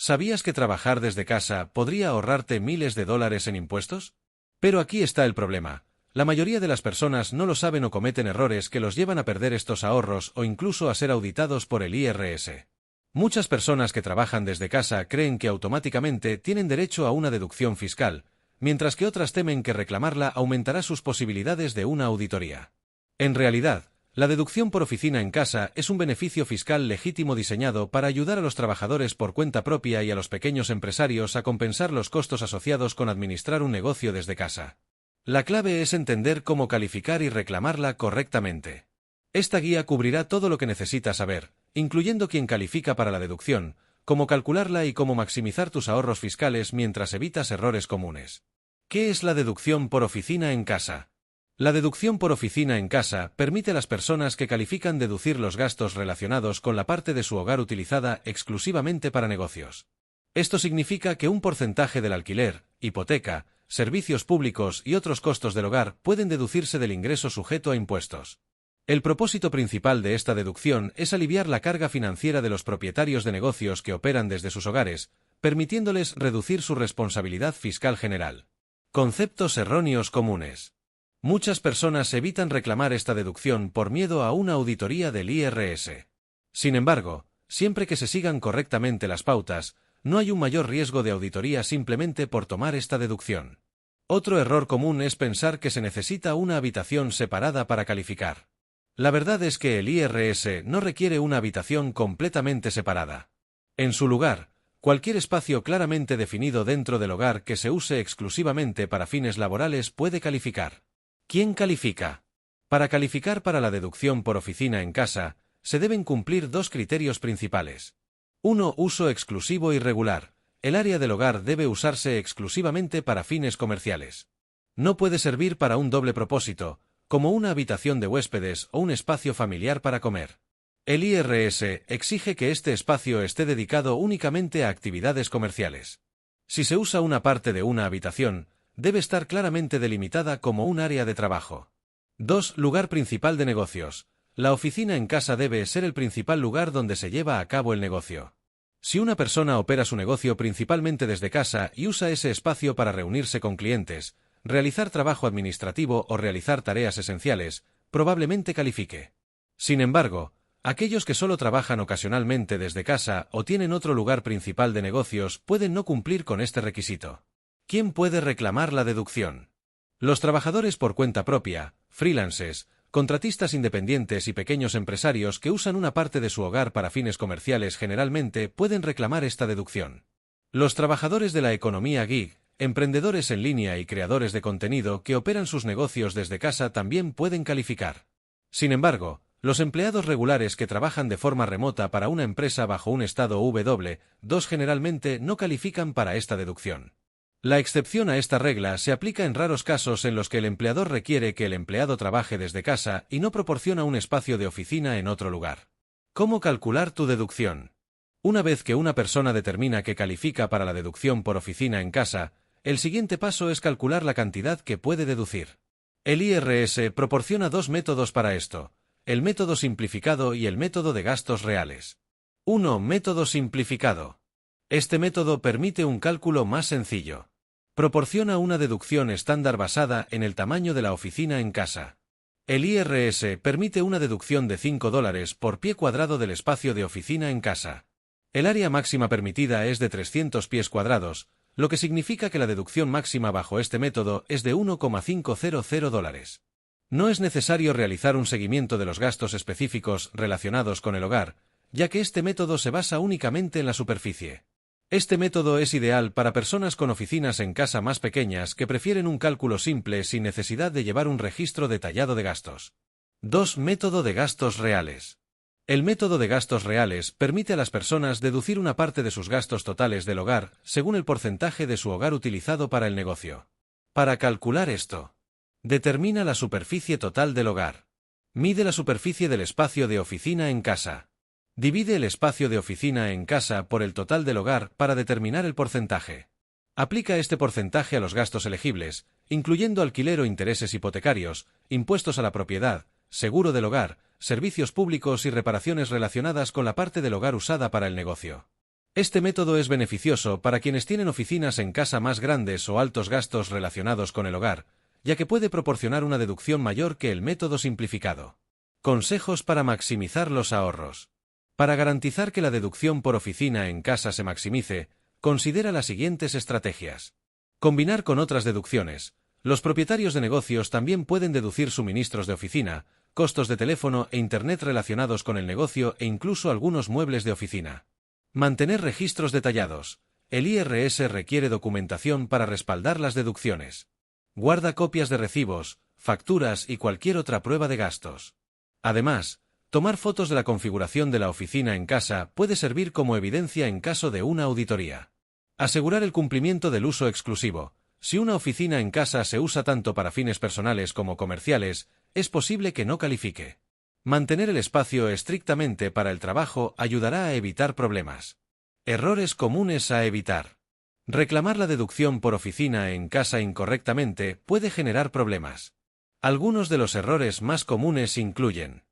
¿Sabías que trabajar desde casa podría ahorrarte miles de dólares en impuestos? Pero aquí está el problema. La mayoría de las personas no lo saben o cometen errores que los llevan a perder estos ahorros o incluso a ser auditados por el IRS. Muchas personas que trabajan desde casa creen que automáticamente tienen derecho a una deducción fiscal, mientras que otras temen que reclamarla aumentará sus posibilidades de una auditoría. En realidad, la deducción por oficina en casa es un beneficio fiscal legítimo diseñado para ayudar a los trabajadores por cuenta propia y a los pequeños empresarios a compensar los costos asociados con administrar un negocio desde casa. La clave es entender cómo calificar y reclamarla correctamente. Esta guía cubrirá todo lo que necesitas saber, incluyendo quién califica para la deducción, cómo calcularla y cómo maximizar tus ahorros fiscales mientras evitas errores comunes. ¿Qué es la deducción por oficina en casa? La deducción por oficina en casa permite a las personas que califican deducir los gastos relacionados con la parte de su hogar utilizada exclusivamente para negocios. Esto significa que un porcentaje del alquiler, hipoteca, servicios públicos y otros costos del hogar pueden deducirse del ingreso sujeto a impuestos. El propósito principal de esta deducción es aliviar la carga financiera de los propietarios de negocios que operan desde sus hogares, permitiéndoles reducir su responsabilidad fiscal general. Conceptos erróneos comunes. Muchas personas evitan reclamar esta deducción por miedo a una auditoría del IRS. Sin embargo, siempre que se sigan correctamente las pautas, no hay un mayor riesgo de auditoría simplemente por tomar esta deducción. Otro error común es pensar que se necesita una habitación separada para calificar. La verdad es que el IRS no requiere una habitación completamente separada. En su lugar, cualquier espacio claramente definido dentro del hogar que se use exclusivamente para fines laborales puede calificar. ¿Quién califica? Para calificar para la deducción por oficina en casa, se deben cumplir dos criterios principales. 1. Uso exclusivo y regular. El área del hogar debe usarse exclusivamente para fines comerciales. No puede servir para un doble propósito, como una habitación de huéspedes o un espacio familiar para comer. El IRS exige que este espacio esté dedicado únicamente a actividades comerciales. Si se usa una parte de una habitación, debe estar claramente delimitada como un área de trabajo. 2. Lugar principal de negocios. La oficina en casa debe ser el principal lugar donde se lleva a cabo el negocio. Si una persona opera su negocio principalmente desde casa y usa ese espacio para reunirse con clientes, realizar trabajo administrativo o realizar tareas esenciales, probablemente califique. Sin embargo, aquellos que solo trabajan ocasionalmente desde casa o tienen otro lugar principal de negocios pueden no cumplir con este requisito. ¿Quién puede reclamar la deducción? Los trabajadores por cuenta propia, freelances, contratistas independientes y pequeños empresarios que usan una parte de su hogar para fines comerciales generalmente pueden reclamar esta deducción. Los trabajadores de la economía gig, emprendedores en línea y creadores de contenido que operan sus negocios desde casa también pueden calificar. Sin embargo, los empleados regulares que trabajan de forma remota para una empresa bajo un estado W2 generalmente no califican para esta deducción. La excepción a esta regla se aplica en raros casos en los que el empleador requiere que el empleado trabaje desde casa y no proporciona un espacio de oficina en otro lugar. ¿Cómo calcular tu deducción? Una vez que una persona determina que califica para la deducción por oficina en casa, el siguiente paso es calcular la cantidad que puede deducir. El IRS proporciona dos métodos para esto, el método simplificado y el método de gastos reales. 1. Método simplificado. Este método permite un cálculo más sencillo. Proporciona una deducción estándar basada en el tamaño de la oficina en casa. El IRS permite una deducción de $5 por pie cuadrado del espacio de oficina en casa. El área máxima permitida es de 300 pies cuadrados, lo que significa que la deducción máxima bajo este método es de $1,500. No es necesario realizar un seguimiento de los gastos específicos relacionados con el hogar, ya que este método se basa únicamente en la superficie. Este método es ideal para personas con oficinas en casa más pequeñas que prefieren un cálculo simple sin necesidad de llevar un registro detallado de gastos. 2. Método de gastos reales. El método de gastos reales permite a las personas deducir una parte de sus gastos totales del hogar según el porcentaje de su hogar utilizado para el negocio. Para calcular esto, determina la superficie total del hogar. Mide la superficie del espacio de oficina en casa. Divide el espacio de oficina en casa por el total del hogar para determinar el porcentaje. Aplica este porcentaje a los gastos elegibles, incluyendo alquiler o intereses hipotecarios, impuestos a la propiedad, seguro del hogar, servicios públicos y reparaciones relacionadas con la parte del hogar usada para el negocio. Este método es beneficioso para quienes tienen oficinas en casa más grandes o altos gastos relacionados con el hogar, ya que puede proporcionar una deducción mayor que el método simplificado. Consejos para maximizar los ahorros. Para garantizar que la deducción por oficina en casa se maximice, considera las siguientes estrategias. Combinar con otras deducciones. Los propietarios de negocios también pueden deducir suministros de oficina, costos de teléfono e internet relacionados con el negocio e incluso algunos muebles de oficina. Mantener registros detallados. El IRS requiere documentación para respaldar las deducciones. Guarda copias de recibos, facturas y cualquier otra prueba de gastos. Además, tomar fotos de la configuración de la oficina en casa puede servir como evidencia en caso de una auditoría. Asegurar el cumplimiento del uso exclusivo. Si una oficina en casa se usa tanto para fines personales como comerciales, es posible que no califique. Mantener el espacio estrictamente para el trabajo ayudará a evitar problemas. Errores comunes a evitar. Reclamar la deducción por oficina en casa incorrectamente puede generar problemas. Algunos de los errores más comunes incluyen: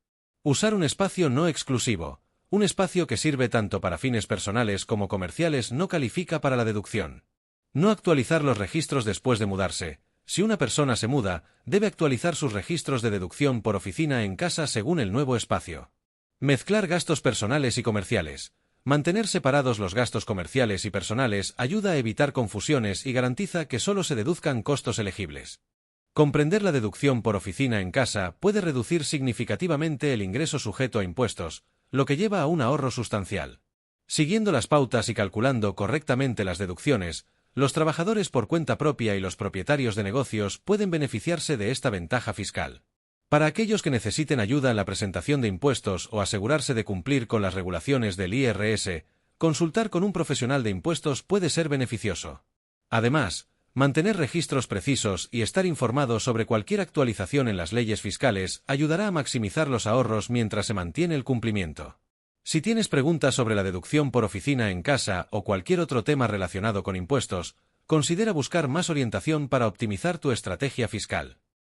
usar un espacio no exclusivo. Un espacio que sirve tanto para fines personales como comerciales no califica para la deducción. No actualizar los registros después de mudarse. Si una persona se muda, debe actualizar sus registros de deducción por oficina en casa según el nuevo espacio. Mezclar gastos personales y comerciales. Mantener separados los gastos comerciales y personales ayuda a evitar confusiones y garantiza que solo se deduzcan costos elegibles. Comprender la deducción por oficina en casa puede reducir significativamente el ingreso sujeto a impuestos, lo que lleva a un ahorro sustancial. Siguiendo las pautas y calculando correctamente las deducciones, los trabajadores por cuenta propia y los propietarios de negocios pueden beneficiarse de esta ventaja fiscal. Para aquellos que necesiten ayuda en la presentación de impuestos o asegurarse de cumplir con las regulaciones del IRS, consultar con un profesional de impuestos puede ser beneficioso. Además, mantener registros precisos y estar informado sobre cualquier actualización en las leyes fiscales ayudará a maximizar los ahorros mientras se mantiene el cumplimiento. Si tienes preguntas sobre la deducción por oficina en casa o cualquier otro tema relacionado con impuestos, considera buscar más orientación para optimizar tu estrategia fiscal.